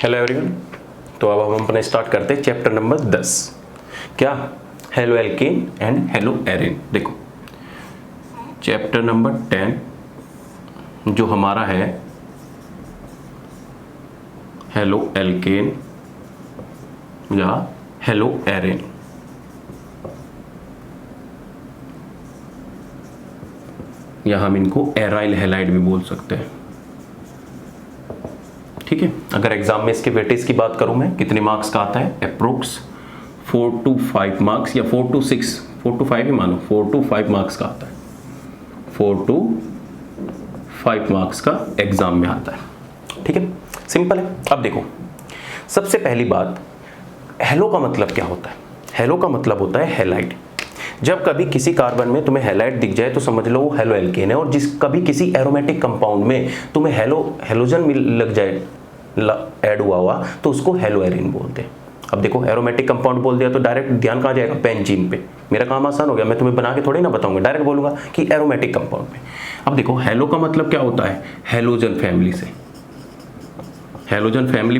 Hello everyone. तो अब हम अपने स्टार्ट करते हैं चैप्टर नंबर 10। क्या? Halo alkane and hello एरेन। देखो चैप्टर नंबर 10 जो हमारा है हेलो एल्केन या हेलो एरेन। या हम इनको एराइल हैलाइड भी बोल सकते हैं। ठीक है, अगर एग्जाम में इसके वेटेज की बात करूं मैं, कितने मार्क्स का आता है? अप्रोक्स 4 to 5 मार्क्स या 4 to 6, 4 to 5 ही मानो, 4 to 5 मार्क्स का आता है। 4 to 5 मार्क्स का एग्जाम में आता है। ठीक है, सिंपल है। अब देखो, सबसे पहली बात, हेलो का मतलब क्या होता है? हेलो का मतलब होता है हैलाइड। जब कभी किसी कार्बन में तुम्हें हैलाइड दिख जाए तो समझ लो वो हेलो एल्केन है, और कभी किसी एरोमेटिक कंपाउंड में तुम्हें हेलोजन लग जाए, ऐड हुआ तो उसको हेलो एरीन बोलते हैं। अब देखो, एरोमेटिक कंपाउंड बोल दिया तो डायरेक्ट ध्यान कहाँ जाएगा? बेंजीन पे। मेरा काम आसान हो गया, मैं तुम्हें बना के थोड़ी ना बताऊंगा, डायरेक्ट बोलूंगा कि एरोमेटिक कंपाउंड पे। अब देखो, हेलो का मतलब क्या होता है? हेलोजन फैमिली से। हेलोजन फैमिली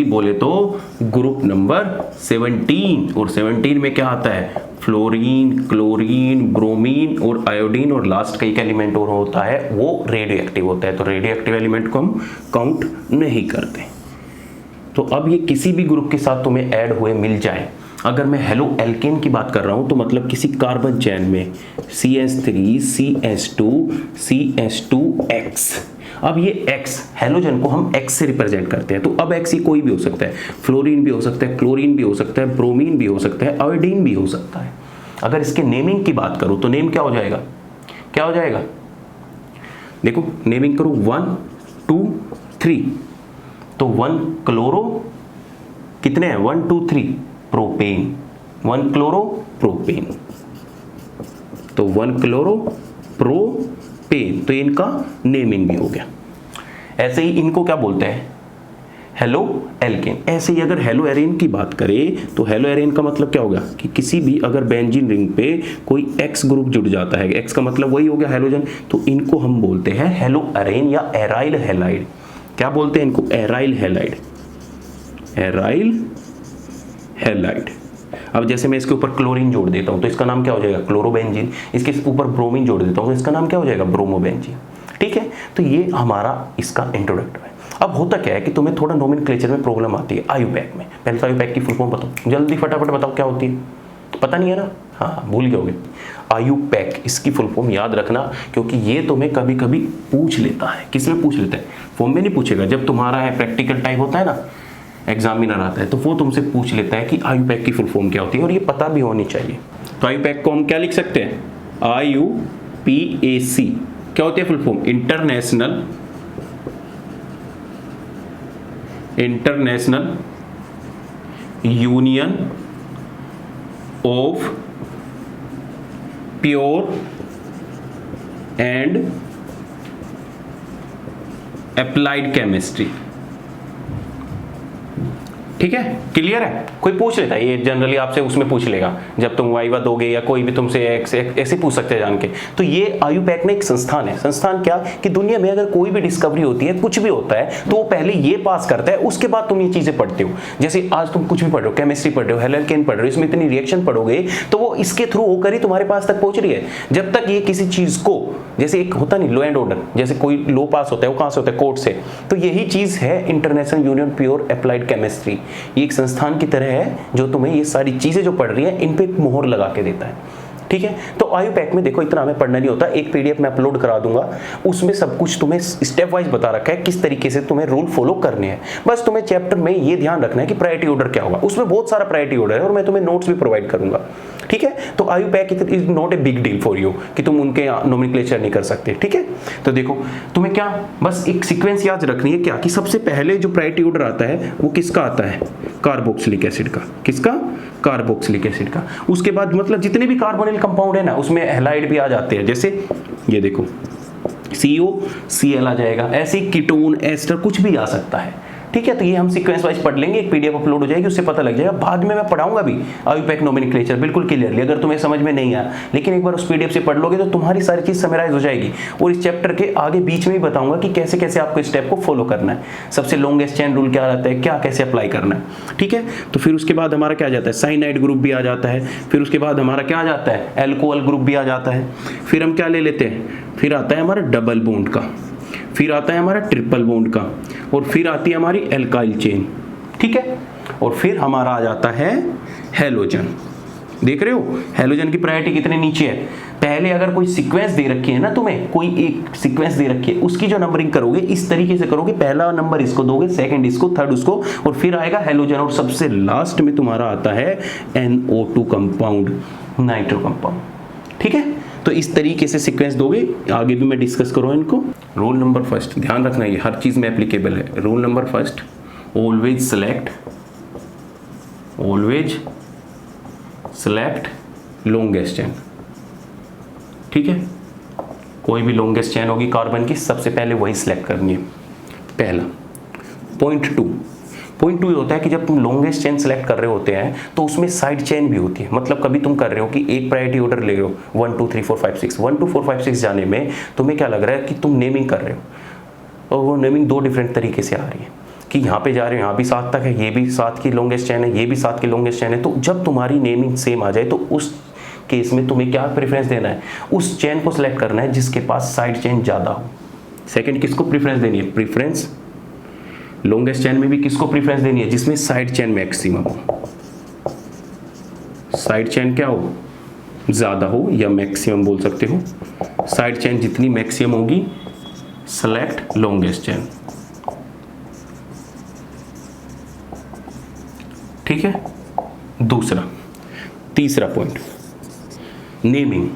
बोले तो ग्रुप नंबर 17, और 17 में क्या आता है? फ्लोरीन, क्लोरीन, ब्रोमीन और आयोडीन, और लास्ट का एक एलिमेंट और होता है वो रेडियो एक्टिव होता है। तो रेडियो एक्टिव एलिमेंट को हम काउंट नहीं करते। तो अब ये किसी भी ग्रुप के साथ तुम्हें ऐड हुए मिल जाए। अगर मैं हेलो एल्केन की बात कर रहा हूं तो मतलब किसी कार्बन चेन में CH3 CH2 CH2X। अब ये X हेलोजन को हम X से रिप्रेजेंट करते हैं। तो अब X ही कोई भी हो सकता है, फ्लोरीन भी हो सकता है, क्लोरीन भी हो सकता है, ब्रोमीन भी हो सकता है, आयोडीन भी हो सकता है। अगर इसके नेमिंग की बात करूं तो नेम क्या हो जाएगा? क्या हो जाएगा? देखो नेमिंग करो 1 2 3। तो 1 क्लोरो, कितने हैं? 1 2 3 प्रोपेन, 1 क्लोरो प्रोपेन। तो 1 क्लोरो प्रोपेन, तो इनका नेमिंग भी हो गया। ऐसे ही इनको क्या बोलते हैं? Halo alkane. ऐसे ही अगर हेलो एरेन की बात करें तो हेलो एरेन का मतलब क्या होगा कि किसी भी अगर बेंजीन रिंग पे कोई X ग्रुप जुड़ जाता है, X का मतलब वही हो गया हेलोजन, तो इनको हम बोलते हैं हेलो एरेन या एराइल हैलाइड। क्या बोलते हैं इनको? Aryl halide. Aryl halide. अब जैसे मैं इसके ऊपर क्लोरीन जोड़ देता हूं तो इसका नाम क्या हो जाएगा? क्लोरोबेंजीन। इसके ऊपर ब्रोमीन जोड़ देता हूं तो इसका नाम क्या हो जाएगा? ब्रोमोबेंजीन। ठीक है, तो ये हमारा इसका इंट्रोडक्टर है। अब होता क्या है कि तुम्हें थोड़ा नोमेनक्लेचर में प्रॉब्लम आती है आयुपैक में। पहले तो आयुपैक की फुल फॉर्म बताओ, जल्दी फटाफट बताओ क्या होती है। पता नहीं है ना? हाँ, भूल गए होगे। आयुपैक, इसकी फुल फॉर्म याद रखना, क्योंकि ये तुम्हें कभी कभी पूछ लेता है। किस में पूछ लेता है? फॉर्म में नहीं पूछेगा। जब तुम्हारा है प्रैक्टिकल टाइप होता है ना, एग्जामिनर आता है तो वो तुमसे पूछ लेता है कि आयुपैक की फुल फॉर्म क्या होती है, और ये पता भी होनी चाहिए। तो आयुपैक को हम क्या लिख सकते हैं? IUPAC। क्या होती है full form? International union of pure and applied chemistry. ठीक है, क्लियर है? कोई पूछ लेता है, ये जनरली आपसे उसमें पूछ लेगा जब तुम वाइवा दोगे, या कोई भी तुमसे ऐसे पूछ सकते हैं जान के। तो ये आयुपैक में एक संस्थान है। संस्थान क्या कि दुनिया में अगर कोई भी डिस्कवरी होती है, कुछ भी होता है, तो वो पहले ये पास करता है, उसके बाद तुम ये चीजें पढ़ते हो। जैसे आज तुम कुछ भी पढ़ रहे हो, केमिस्ट्री पढ़ रहे हो, हेलो एल्केन पढ़ रहे हो, इसमें इतनी रिएक्शन पढ़ोगे तो वो इसके थ्रू होकर ही तुम्हारे पास तक पहुंच रही है। जब तक ये किसी चीज को, जैसे एक होता नहीं लो एंड ऑर्डर, जैसे कोई लो पास होता है वो कहां से होता है? कोर्ट से। तो यही चीज है international union pure applied chemistry. ये एक संस्थान की तरह है जो तुम्हें ये सारी चीजें जो पढ़ रही है इन पे एक मोहर लगा के देता है। ठीक है, तो आयुपैक में देखो इतना हमें पढ़ना नहीं होता। एक PDF में अपलोड करा दूंगा, उसमें सब कुछ तुम्हें स्टेप वाइज बता रखा है किस तरीके से तुम्हें रूल फॉलो करने हैं। बस तुम्हें चैप्टर में ये ध्यान रखना है कि प्रायोरिटी ऑर्डर क्या होगा। उसमें बहुत सारा प्रायोरिटी ऑर्डर है और मैं तुम्हें नोट्स भी प्रोवाइड करूंगा। ठीक है, तो IUPAC is not a big deal for you कि तुम उनके नोमेनक्लेचर नहीं कर सकते। ठीक है, तो देखो तुम्हें क्या बस एक सीक्वेंस याद रखनी है क्या कि सबसे पहले जो प्रायोरिटी ऑर्डर आता है वो किसका आता है? कार्बोक्सिलिक एसिड का। किसका? कार्बोक्सिलिक एसिड का। उसके बाद मतलब जितने भी कार्बोनिल कंपाउंड है ना, उसमें हैलाइड भी आ जाते हैं। जैसे ये देखो COCl आ जाएगा। ऐसे कीटोन, एस्टर कुछ भी आ सकता है। ठीक है। तो ये हम सीक्वेंस वाइज पढ़ लेंगे, एक पीडीएफ अपलोड हो जाएगी, उससे पता लग जाएगा। बाद में मैं पढ़ाऊंगा भी आईयूपैक नोमेनक्लेचर बिल्कुल क्लियरली, अगर तुम्हें समझ में नहीं आया, लेकिन एक बार उस पीडीएफ से पढ़ लोगे तो तुम्हारी सारी चीज समराइज हो जाएगी। और इस चैप्टर के आगे बीच में ही बताऊंगा कि कैसे कैसे आपको इस स्टेप को फॉलो करना है, सबसे लॉन्गेस्ट चेन रूल क्या रहता है, क्या कैसे अप्लाई करना है, ठीक है। तो फिर उसके बाद हमारा क्या आ जाता है, साइनाइड ग्रुप भी आ जाता है। फिर उसके बाद हमारा क्या आ जाता है, एल्कोहल ग्रुप भी आ जाता है। फिर हम क्या ले लेते हैं, फिर आता है हमारा डबल बॉन्ड का, फिर आता है हमारा ट्रिपल बॉन्ड का, और फिर आती है हमारी एल्काइल चेन, ठीक है। और फिर हमारा आ जाता है हैलोजन। देख रहे हो हैलोजन की प्रायोरिटी कितने नीचे है। पहले अगर कोई सीक्वेंस दे रखी है ना, तुम्हें कोई एक सीक्वेंस दे रखी है, उसकी जो नंबरिंग करोगे इस तरीके से करोगे, पहला नंबर इसको दोगे, सेकंड इसको, थर्ड उसको, और फिर आएगा हैलोजन, और सबसे लास्ट में तुम्हारा आता है NO2 कंपाउंड, नाइट्रो कंपाउंड, ठीक है। तो इस तरीके से सीक्वेंस दोगे, आगे भी मैं डिस्कस करूँ इनको। रूल नंबर फर्स्ट, ध्यान रखना ये हर चीज में एप्लीकेबल है। Rule number first, always select longest chain, ठीक है। कोई भी लॉन्गेस्ट चेन होगी कार्बन की, सबसे पहले वही सिलेक्ट करनी है, पहला। पॉइंट टू ये होता है कि जब तुम लॉन्गेस्ट चेन सेलेक्ट कर रहे होते हैं तो उसमें साइड चेन भी होती है। मतलब कभी तुम कर रहे हो कि एक प्रायोरिटी ऑर्डर ले रहे हो 1 2 3 4 5 6, 1 2 4 5 6 जाने में तुम्हें क्या लग रहा है कि तुम नेमिंग कर रहे हो, और वो नेमिंग दो डिफरेंट तरीके से आ रही है कि यहाँ पे जा रहे हो, यहाँ भी 7 तक है, ये भी 7 की लॉन्गेस्ट चेन है, ये भी 7 की लॉन्गेस्ट चेन है। तो जब तुम्हारी नेमिंग सेम आ जाए तो उस केस में तुम्हें क्या प्रेफरेंस देना है, उस चेन को सिलेक्ट करना है जिसके पास साइड चेन ज़्यादा हो। सेकंड किसको प्रेफरेंस देनी है, प्रेफरेंस लॉन्गेस्ट चेन में भी किसको प्रेफरेंस देनी है, जिसमें साइड चेन मैक्सिमम हो, साइड चेन क्या हो, ज़्यादा हो, या मैक्सिमम बोल सकते हो। साइड चेन जितनी मैक्सिमम होगी, सेलेक्ट लॉन्गेस्ट चेन, ठीक है। तीसरा पॉइंट, नेमिंग।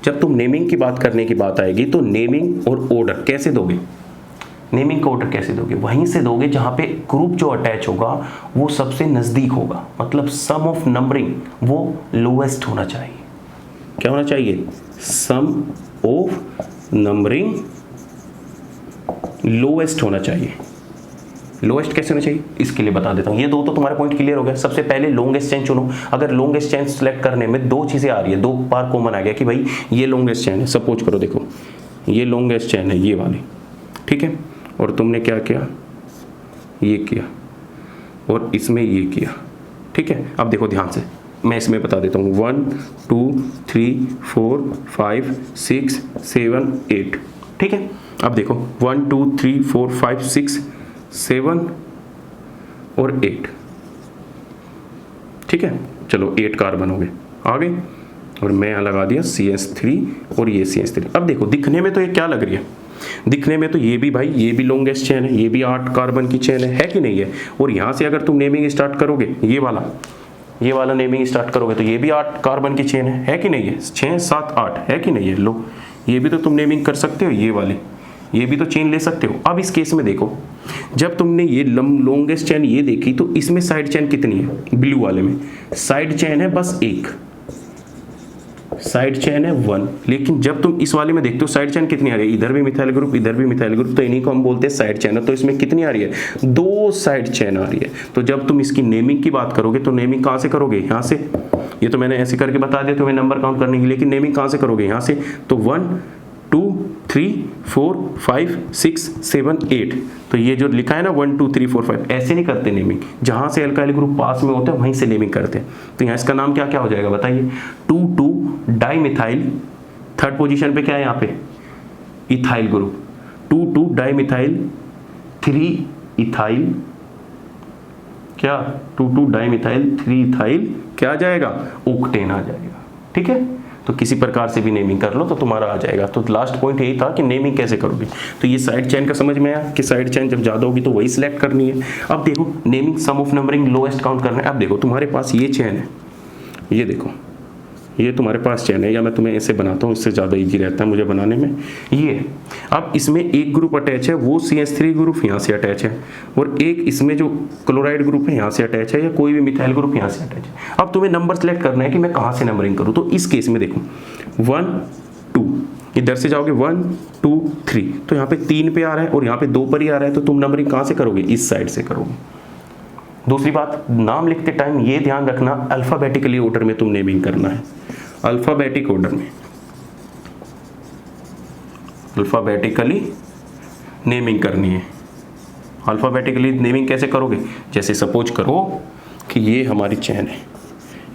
जब तुम नेमिंग की बात करने की बात आएगी तो नेमिंग और ऑर्डर कैसे दोगे, नेमिंग का ऑर्डर कैसे दोगे, वहीं से दोगे जहां पे ग्रुप जो अटैच होगा वो सबसे नजदीक होगा। मतलब सम ऑफ नंबरिंग वो लोएस्ट होना चाहिए। क्या होना चाहिए, सम ऑफ नंबरिंग लोएस्ट होना चाहिए। लोएस्ट कैसे होना चाहिए, इसके लिए बता देता हूँ। ये दो तो तुम्हारे पॉइंट क्लियर हो गया। सबसे पहले लॉन्गेस्ट चेन चुनो। अगर लॉन्गेस्ट चेन सेलेक्ट करने में दो चीजें आ रही है, दो बार कॉमन आ गया कि भाई ये लॉन्गेस्ट चेन है, सपोज करो देखो ये लॉन्गेस्ट चेन है ये वाली, ठीक है, और तुमने क्या किया, ये किया, और इसमें ये किया, ठीक है। अब देखो ध्यान से, मैं इसमें बता देता हूँ 1 2 3 4 5 6 7 8, ठीक है। अब देखो 1 2 3 4 5 6 7 और 8, ठीक है। चलो 8 कार्बन हो गए, आ गए, और मैं यहाँ लगा दिया CH3 और ये CH3। अब देखो दिखने में तो ये क्या लग रही है, दिखने में तो ये भी भाई, ये भी लॉन्गेस्ट चेन है, ये भी 8 कार्बन की चेन है कि नहीं है। और यहाँ से अगर तुम नेमिंग स्टार्ट करोगे, ये वाला नेमिंग स्टार्ट करोगे तो ये भी 8 कार्बन की चेन है कि नहीं है, 6 7 8 है कि नहीं है। लो ये भी तो तुम नेमिंग कर सकते हो, ये वाले ये भी तो चेन ले सकते हो। अब इस केस में देखो, जब तुमने ये लॉन्गेस्ट चेन ये देखी तो इसमें साइड चेन कितनी है, ब्लू वाले में साइड चेन है बस एक, साइड चेन है 1। लेकिन जब तुम इस वाले में देखते हो साइड चेन कितनी आ रही है, इधर भी मिथाइल ग्रुप, इधर भी मिथाइल ग्रुप, तो इन्हीं को हम बोलते हैं साइड चेन है। तो इसमें कितनी आ रही है, 2 साइड चेन आ रही है। तो जब तुम इसकी नेमिंग की बात करोगे तो नेमिंग कहाँ से करोगे, यहाँ से। ये तो मैंने ऐसे करके बता दिया तुम्हें नंबर काउंट करने की, लेकिन नेमिंग कहाँ से करोगे, यहाँ से। तो 1 2 3 4 5 6 7 8, तो ये जो लिखा है ना 1 2 3 4 5, ऐसे नहीं करते नेमिंग। जहां से अल्काइल ग्रुप पास में होते हैं वहीं से नेमिंग करते हैं। तो यहाँ इसका नाम क्या क्या हो जाएगा बताइए, 2 डाई मिथाइल, थर्ड पोजीशन पे क्या है यहाँ पे, ethyl group, 2 di methyl 3 ethyl, क्या 2 डाई मिथाइल 3 इथाइल, क्या आ जाएगा, ओक्टेन आ जाएगा, ठीक है। तो किसी प्रकार से भी नेमिंग कर लो तो तुम्हारा आ जाएगा। तो लास्ट पॉइंट यही था कि नेमिंग कैसे करोगे। तो ये साइड चेन का समझ में आया कि साइड चेन जब ज़्यादा होगी तो वही सिलेक्ट करनी है। अब देखो naming sum of numbering lowest count करना है। अब देखो तुम्हारे पास ये चेन है, ये देखो ये तुम्हारे पास चेन है, या मैं तुम्हें ऐसे बनाता हूँ, इससे ज़्यादा इजी रहता है मुझे बनाने में। ये अब इसमें एक ग्रुप अटैच है, वो CH3 ग्रुप यहाँ से अटैच है, और एक इसमें जो क्लोराइड ग्रुप है यहाँ से अटैच है, या कोई भी मिथाइल ग्रुप यहाँ से अटैच है। अब तुम्हें नंबर सेलेक्ट करना है कि मैं कहाँ से नंबरिंग करूँ। तो इस केस में देखो 1 2, इधर से जाओगे 1 2 3, तो यहाँ पे 3 पे आ रहा है और यहाँ पे 2 पर ही आ रहा है, तो तुम नंबरिंग कहाँ से करोगे, इस साइड से करोगे। दूसरी बात, नाम लिखते टाइम ये ध्यान रखना अल्फाबेटिकली ऑर्डर में तुम नेमिंग करना है, अल्फाबेटिक ऑर्डर में, अल्फाबेटिकली नेमिंग करनी है। अल्फाबेटिकली नेमिंग कैसे करोगे, जैसे सपोज करो कि ये हमारी चैन है,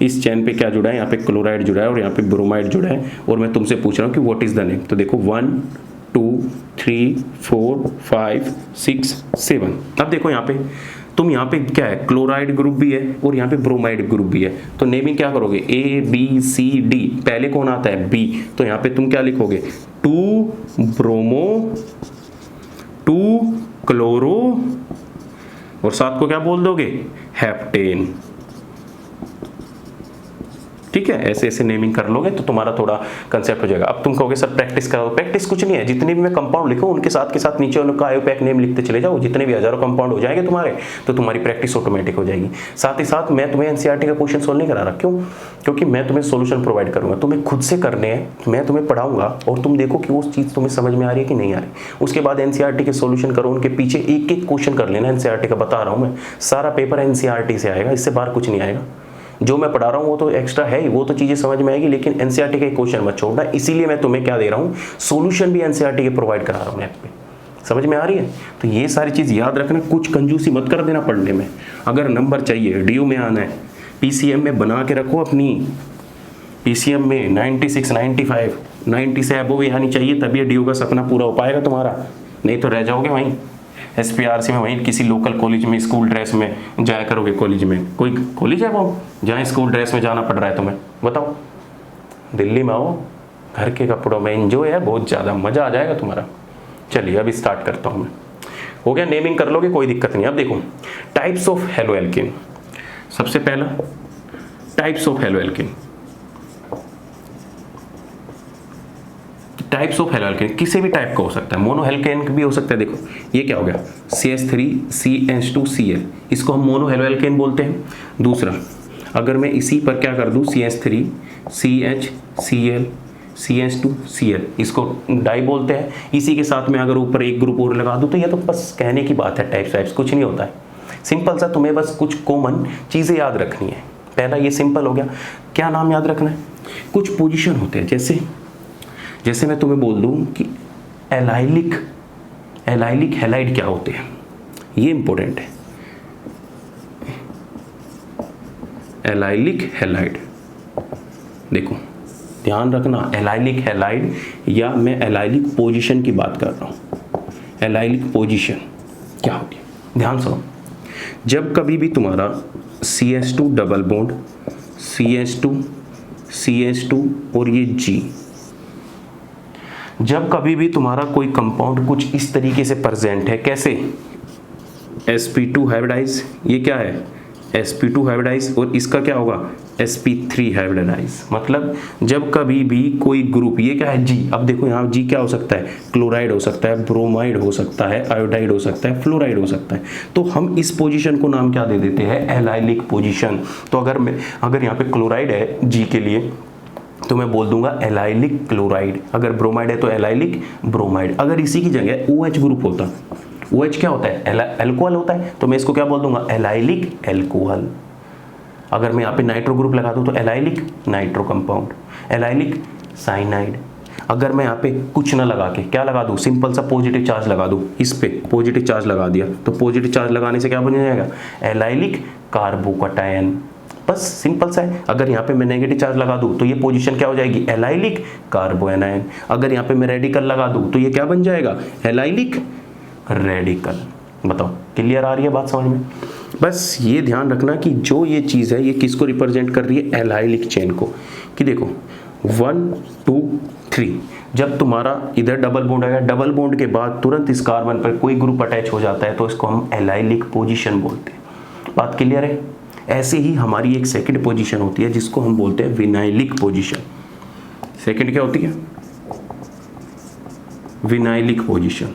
इस चैन पे क्या जुड़ा है, यहाँ पे क्लोराइड जुड़ा है और यहाँ पे ब्रोमाइड जुड़ा है, और मैं तुमसे पूछ रहा हूँ कि व्हाट इज द नेम। तो देखो 1 2 3 4 5 6 7। अब देखो यहाँ पे तुम, यहाँ पे क्या है, क्लोराइड ग्रुप भी है और यहाँ पे ब्रोमाइड ग्रुप भी है, तो नेमिंग क्या करोगे, A B C D, पहले कौन आता है, B, तो यहाँ पे तुम क्या लिखोगे, 2 ब्रोमो 2 क्लोरो और साथ को क्या बोल दोगे, हेप्टेन। ठीक है, ऐसे ऐसे नेमिंग कर लोगे तो तुम्हारा थोड़ा कंसेप्ट हो जाएगा। अब तुम कहोगे सर प्रैक्टिस करो, प्रैक्टिस कुछ नहीं है, जितने भी मैं कंपाउंड लिखूं उनके साथ के साथ नीचे उनका आयोपैक नेम लिखते चले जाओ, जितने भी हजारों कंपाउंड हो जाएंगे तुम्हारे, तो तुम्हारी प्रैक्टिस ऑटोमेटिक हो जाएगी। साथ ही साथ मैं तुम्हें एनसीईआरटी का क्वेश्चन सोल्व नहीं करा रहा, क्यों, क्योंकि मैं तुम्हें सोल्यूशन प्रोवाइड करूंगा, तुम्हें खुद से करने हैं, मैं तुम्हें पढ़ाऊंगा और तुम देखो कि वो चीज़ तुम्हें समझ में आ रही है कि नहीं आ रही। उसके बाद एनसीईआरटी के सोल्यूशन करो, उनके पीछे एक एक क्वेश्चन कर लेना, एनसीईआरटी का बता रहा हूँ मैं, सारा पेपर एनसीईआरटी से आएगा, इससे बाहर कुछ नहीं आएगा। जो मैं पढ़ा रहा हूँ वो तो एक्स्ट्रा है ही, वो तो चीज़ें समझ में आएगी, लेकिन एनसीईआरटी के क्वेश्चन मत छोड़ना, इसीलिए मैं तुम्हें क्या दे रहा हूँ, सॉल्यूशन भी एनसीईआरटी के प्रोवाइड करा रहा हूँ ऐप पे। समझ में आ रही है, तो ये सारी चीज़ याद रखना, कुछ कंजूसी मत कर देना पढ़ने में। अगर नंबर चाहिए, डीयू में आना है, पीसीएम में बना के रखो अपनी, पीसीएम में 96 95 90 से अबव आनी चाहिए, तभी डीयू का सपना पूरा हो पाएगा तुम्हारा, नहीं तो रह जाओगे वहीं एसपीआरसी में, वहीं किसी लोकल कॉलेज में स्कूल ड्रेस में जाया करोगे। कॉलेज में कोई कॉलेज है वो जहाँ स्कूल ड्रेस में जाना पड़ रहा है तुम्हें, बताओ। दिल्ली में आओ, घर के कपड़ों में एंजॉय है, बहुत ज़्यादा मज़ा आ जाएगा तुम्हारा। चलिए अभी स्टार्ट करता हूँ मैं, हो गया, नेमिंग कर लोगे कोई दिक्कत नहीं। अब देखो टाइप्स ऑफ हेलो एल्केन, सबसे पहला types of halo alkane, types of halo alkane किसी भी टाइप का हो सकता है, मोनो एल्केन भी हो सकता है। देखो ये क्या हो गया, CH3CH2Cl, इसको हम मोनो हेलो एल्केन बोलते हैं। दूसरा, अगर मैं इसी पर क्या कर दूं, CH3CHCl CH2Cl, इसको डाई बोलते हैं। इसी के साथ में अगर ऊपर एक ग्रुप और लगा दूं तो ये तो बस कहने की बात है, टाइप्स कुछ नहीं होता है। सिंपल सा तुम्हें बस कुछ कॉमन चीज़ें याद रखनी है। पहला ये सिंपल हो गया, क्या नाम याद रखना है, कुछ पोजीशन होते हैं, जैसे मैं तुम्हें बोल दूं कि एलाइलिक हैलाइड क्या होते हैं, ये इंपॉर्टेंट है। एलाइलिक हैलाइड, देखो ध्यान रखना, एलाइलिक हैलाइड या मैं एलाइलिक पोजीशन की बात कर रहा हूं। एलाइलिक पोजीशन क्या होती है, ध्यान सुनो। जब कभी भी तुम्हारा CH2 डबल बॉन्ड CH2 और ये G, जब कभी भी तुम्हारा कोई कंपाउंड कुछ इस तरीके से प्रेजेंट है, कैसे, sp2 हाइब्रिडाइज, ये क्या है sp2 हाइब्रिडाइज, और इसका क्या होगा sp3 हाइब्रिडाइज। मतलब जब कभी भी कोई ग्रुप, ये क्या है G, अब देखो यहाँ G क्या हो सकता है, क्लोराइड हो सकता है, ब्रोमाइड हो सकता है, आयोडाइड हो सकता है, फ्लोराइड हो सकता है, तो हम इस पोजीशन को नाम क्या दे देते हैं, एलाइलिक पोजीशन। तो अगर यहाँ पे क्लोराइड है G के लिए तो मैं बोल दूंगा एलाइलिक क्लोराइड, अगर ब्रोमाइड है तो एलाइलिक ब्रोमाइड। अगर इसी की जगह OH ग्रुप होता, OH क्या होता है, एल्कोहल होता है, तो मैं इसको क्या बोल दूंगा, एलाइलिक एल्कोहल। अगर मैं यहाँ पे नाइट्रो ग्रुप लगा दूं तो allylic nitro compound, allylic cyanide. अगर मैं यहाँ पे कुछ ना लगा के क्या लगा दूं, सिंपल सा पॉजिटिव चार्ज लगा दूं, इस पे पॉजिटिव चार्ज लगा दिया, तो पॉजिटिव चार्ज लगाने से क्या बन जाएगा, एलाइलिक कार्बोकटायन। बस सिंपल सा है। अगर यहाँ पे मैं नेगेटिव चार्ज लगा दूं तो ये पोजीशन क्या हो जाएगी, एलाइलिक कार्बोएनायन। अगर यहाँ पे मैं रेडिकल लगा दूं तो ये क्या बन जाएगा, एलाइलिक रेडिकल। बताओ क्लियर आ रही है बात समझ में। बस ये ध्यान रखना कि जो ये चीज़ है ये किसको रिप्रेजेंट कर रही है, एलाइलिक चेन को। कि देखो 1 2 3, जब तुम्हारा इधर डबल बॉन्ड आएगा, डबल बॉन्ड के बाद तुरंत इस कार्बन पर कोई ग्रुप अटैच हो जाता है तो इसको हम एलाइलिक पोजीशन बोलते हैं। बात क्लियर है। ऐसे ही हमारी एक सेकंड पोजीशन होती है जिसको हम बोलते हैं विनाइलिक पोजीशन। सेकंड क्या होती है, विनाइलिक पोजीशन।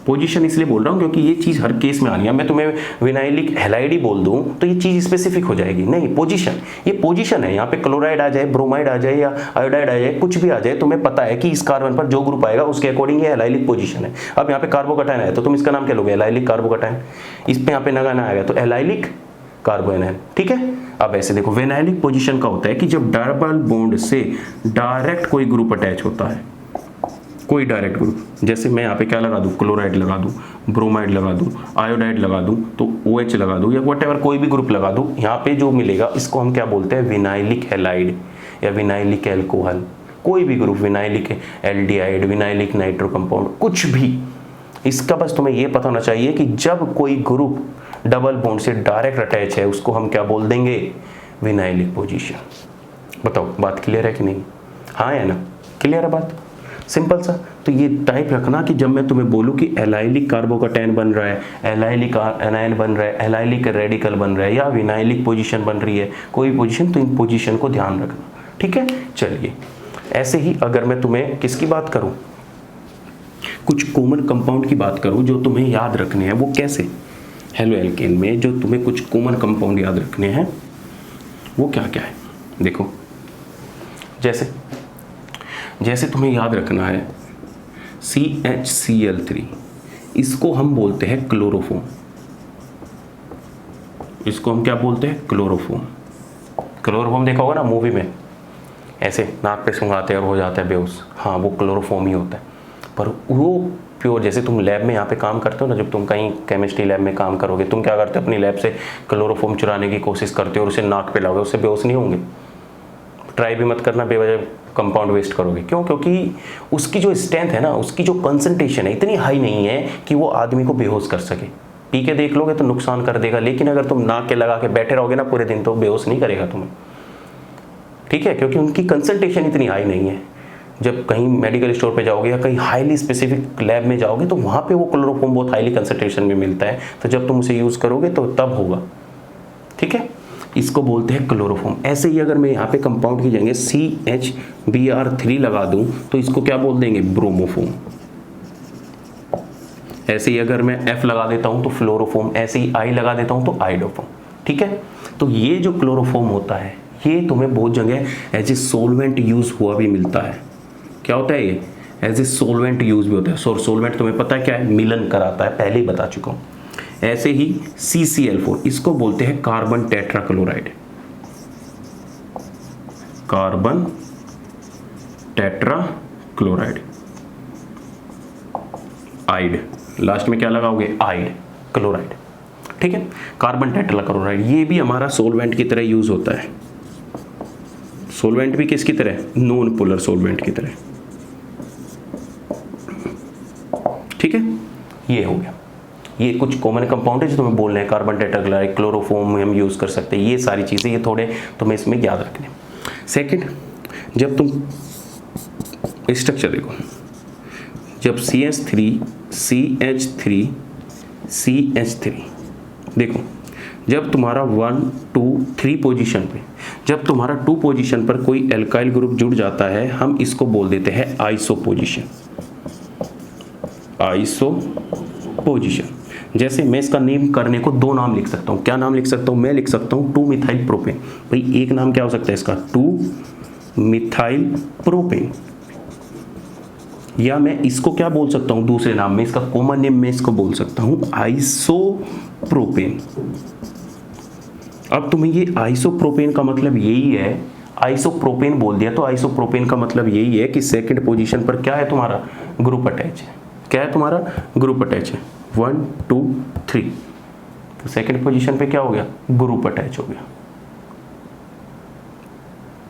पोजीशन इसलिए बोल रहा हूँ क्योंकि ये चीज़ हर केस में आनी है। मैं तुम्हें विनाइलिक हैलाइड ही बोल दूँ तो ये चीज़ स्पेसिफिक हो जाएगी। नहीं, पोजीशन, ये पोजीशन है। यहाँ पे क्लोराइड आ जाए, ब्रोमाइड आ जाए या आयोडाइड आ जाए, कुछ भी आ जाए, तुम्हें पता है कि इस कार्बन पर जो ग्रुप आएगा उसके अकॉर्डिंग ये हैलाइलिक पोजीशन है। अब यहाँ पे कार्बोकैटायन है तो तुम इसका नाम क्या लोगे? हैलाइलिक कार्बोकैटायन। इस पे यहाँ पे लगाना आएगा तो हैलाइलिक कार्बोएनायन। ठीक है। अब ऐसे देखो, विनाइलिक पोजीशन का होता है कि जब डबल बॉन्ड से डायरेक्ट कोई ग्रुप अटैच होता है, कोई डायरेक्ट ग्रुप, जैसे मैं यहाँ पे क्या लगा दूँ? क्लोराइड लगा दूँ, ब्रोमाइड लगा दूँ, आयोडाइड लगा दूँ, तो OH लगा दूँ या व्हाटएवर कोई भी ग्रुप लगा दूँ, यहाँ पे जो मिलेगा इसको हम क्या बोलते हैं? विनाइलिक हैलाइड या विनाइलिक एल्कोहल। कोई भी group, vinylic aldehyde, vinylic nitro compound, कुछ भी। इसका बस तुम्हें ये पता होना चाहिए कि जब कोई ग्रुप डबल बॉन्ड से डायरेक्ट अटैच है उसको हम क्या बोल देंगे? Vinylic position. बताओ बात क्लियर है कि नहीं? हाँ या ना? क्लियर है बात? सिंपल सा। तो ये टाइप रखना कि जब मैं तुम्हें बोलूँ कि एलाइलिक कार्बोकैटायन बन रहा है, एलाइलिक एनायन बन रहा है, एलाइलिक रेडिकल बन रहा है या विनाइलिक पोजीशन बन रही है, कोई पोजीशन, तो इन पोजीशन को ध्यान रखना। ठीक है। चलिए, ऐसे ही अगर मैं तुम्हें किसकी बात करूँ, कुछ कॉमन कंपाउंड की बात करूँ जो तुम्हें याद रखने हैं, वो कैसे? हेलो एल्केन में जो तुम्हें कुछ कॉमन कंपाउंड याद रखने हैं वो क्या क्या है? देखो, जैसे तुम्हें याद रखना है CHCl3, इसको हम बोलते हैं क्लोरोफॉर्म। इसको हम क्या बोलते हैं? क्लोरोफॉर्म। क्लोरोफॉर्म देखा होगा ना मूवी में, ऐसे नाक पे सुंघाते हैं और हो जाता है बेहोश। हाँ, वो क्लोरोफॉर्म ही होता है। पर वो प्योर, जैसे तुम लैब में यहाँ पे काम करते हो ना, जब तुम कहीं केमिस्ट्री लैब में काम करोगे, तुम क्या करते हो? अपनी लैब से क्लोरोफॉर्म चुराने की कोशिश करते हो और उसे नाक पे लाओगे, उससे बेहोश नहीं होंगे। ट्राई भी मत करना, बेवजह कंपाउंड वेस्ट करोगे। क्यों? क्योंकि उसकी जो स्ट्रेंथ है ना, उसकी जो कंसंट्रेशन है, इतनी हाई नहीं है कि वो आदमी को बेहोश कर सके। पी के देख लोगे तो नुकसान कर देगा, लेकिन अगर तुम नाक के लगा के बैठे रहोगे ना पूरे दिन, तो बेहोश नहीं करेगा तुम्हें। ठीक है, क्योंकि उनकी कंसंट्रेशन इतनी हाई नहीं है। जब कहीं मेडिकल स्टोर पे जाओगे या कहीं हाईली स्पेसिफिक लैब में जाओगे तो वहाँ पे वो क्लोरोफॉर्म बहुत हाईली कंसंट्रेशन में मिलता है, तो जब तुम उसे यूज़ करोगे तो तब होगा। ठीक है, इसको बोलते हैं क्लोरोफॉर्म। ऐसे ही अगर मैं यहाँ पे कंपाउंड की जगह CHBr3 लगा दूँ तो इसको क्या बोल देंगे? ब्रोमोफॉर्म। ऐसे ही अगर मैं F लगा देता हूँ तो फ्लोरोफॉर्म, ऐसे ही I लगा देता हूँ तो आइडोफॉर्म। ठीक है, तो ये जो क्लोरोफॉर्म होता है ये तुम्हें बहुत जगह एज ए सोलवेंट यूज हुआ भी मिलता है। क्या होता है ये? एज ए सोलवेंट यूज भी होता है। सोलवेंट तुम्हें पता है क्या है? मिलन कराता है, पहले ही बता चुका हूँ। ऐसे ही CCl4, इसको बोलते हैं कार्बन टेट्राक्लोराइड। कार्बन टेट्राक्लोराइड, आइड, लास्ट में क्या लगाओगे? आइड, क्लोराइड। ठीक है, कार्बन टेट्राक्लोराइड ये भी हमारा सोलवेंट की तरह यूज होता है। सोलवेंट भी किसकी तरह? नॉन पोलर सोलवेंट की तरह। ठीक है, ये हो गया। ये कुछ कॉमन कंपाउंड है जो तुम्हें बोल रहे हैं। कार्बन टेट्राक्लोराइड, क्लोरोफॉर्म हम यूज कर सकते हैं, ये सारी चीजें, ये थोड़े तुम्हें इसमें याद रखने। सेकंड, जब तुम स्ट्रक्चर देखो, जब CH3 देखो, जब तुम्हारा 1 2 3 पोजीशन पे, जब तुम्हारा 2 पोजीशन पर कोई एल्काइल ग्रुप जुड़ जाता है, हम इसको बोल देते हैं आइसो पोजीशन। Iso position. जैसे मैं इसका नेम करने को 2 नाम लिख सकता हूँ। क्या नाम लिख सकता हूँ? मैं लिख सकता हूँ 2 मिथाइल प्रोपेन। भाई एक नाम क्या हो सकता है इसका? 2 मिथाइल प्रोपेन। या मैं इसको क्या बोल सकता हूँ दूसरे नाम में? इसका कॉमन नेम मैं इसको बोल सकता हूँ आइसोप्रोपेन। अब तुम्हें ये आइसोप्रोपेन का मतलब यही है, आइसोप्रोपेन बोल दिया तो आइसोप्रोपेन का मतलब यही है कि सेकंड पोजीशन पर क्या है? तुम्हारा ग्रुप अटैच है। क्या है? तुम्हारा ग्रुप अटैच है। 1 2 3, तो सेकंड पोजीशन पे क्या हो गया? ग्रुप अटैच हो गया।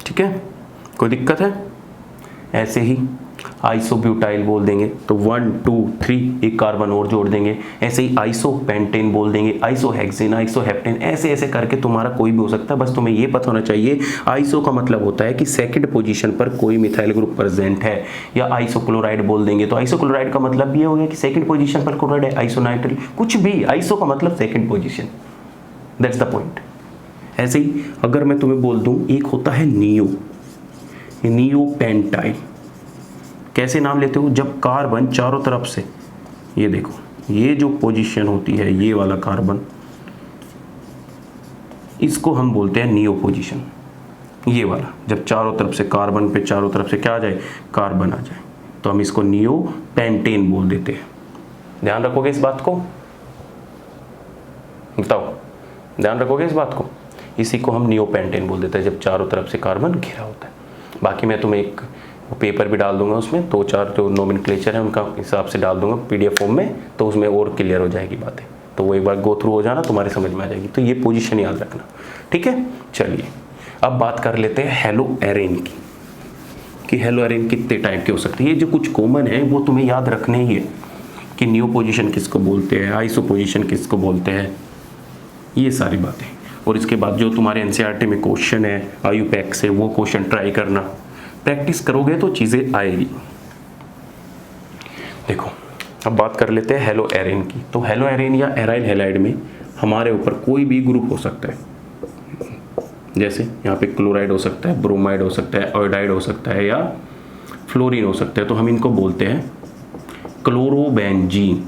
ठीक है, कोई दिक्कत है? ऐसे ही आइसोब्यूटाइल बोल देंगे तो 1 2 3 एक कार्बन और जोड़ देंगे। ऐसे ही आइसोपेंटेन बोल देंगे, आइसोहेक्सेन, आइसोहेप्टेन, ऐसे ऐसे करके तुम्हारा कोई भी हो सकता है। बस तुम्हें ये पता होना चाहिए आइसो का मतलब होता है कि सेकंड पोजीशन पर कोई मिथाइल ग्रुप प्रेजेंट है। या आइसोक्लोराइड बोल देंगे तो आइसोक्लोराइड का मतलब ये हो गया कि सेकंड पोजीशन पर क्लोराइड है। आइसोनाइट्रिल, कुछ भी, आइसो का मतलब second position, that's the point. ऐसे ही अगर मैं तुम्हें बोल दूं एक होता है नियोपेंटाइल। कैसे नाम लेते हो? जब कार्बन चारों तरफ से, ये देखो ये जो पोजीशन होती है ये वाला कार्बन, इसको हम बोलते हैं नियो पोजीशन। ये वाला जब चारों तरफ से कार्बन पे चारों तरफ से क्या आ जाए, कार्बन आ जाए, तो हम इसको नियो पेंटेन बोल देते हैं। ध्यान रखोगे इस बात को, बताओ ध्यान रखोगे इस बात को। इसी को हम नियो पेंटेन बोल देते हैं जब चारों तरफ से कार्बन घिरा होता है। बाकी मैं तुम्हें एक पेपर भी डाल दूंगा, उसमें 2-4 जो नोमेनक्लेचर है उनका हिसाब से डाल दूंगा PDF फॉर्म में, तो उसमें और क्लियर हो जाएगी बातें। तो वो एक बार गो थ्रू हो जाना, तुम्हारे समझ में आ जाएगी। तो ये पोजीशन याद रखना, ठीक है। चलिए अब बात कर लेते हैं हेलो एरेन की, कि हेलो एरेन कितने टाइप के हो सकते हैं। ये जो कुछ कॉमन है वो तुम्हें याद रखने ही है, कि नियो पोजीशन किसको बोलते हैं, आइसो पोजीशन किसको बोलते हैं, ये सारी बातें। और इसके बाद जो तुम्हारे NCERT में क्वेश्चन है IUPAC से, वो क्वेश्चन ट्राई करना, प्रैक्टिस करोगे तो चीज़ें आएगी। देखो अब बात कर लेते हैं हेलो एरेन की। तो हेलो एरेन या एराइल हैलाइड में हमारे ऊपर कोई भी ग्रुप हो सकता है, जैसे यहाँ पे क्लोराइड हो सकता है, ब्रोमाइड हो सकता है, आयोडाइड हो सकता है, या फ्लोरीन हो सकता है। तो हम इनको बोलते हैं क्लोरोबेंजीन।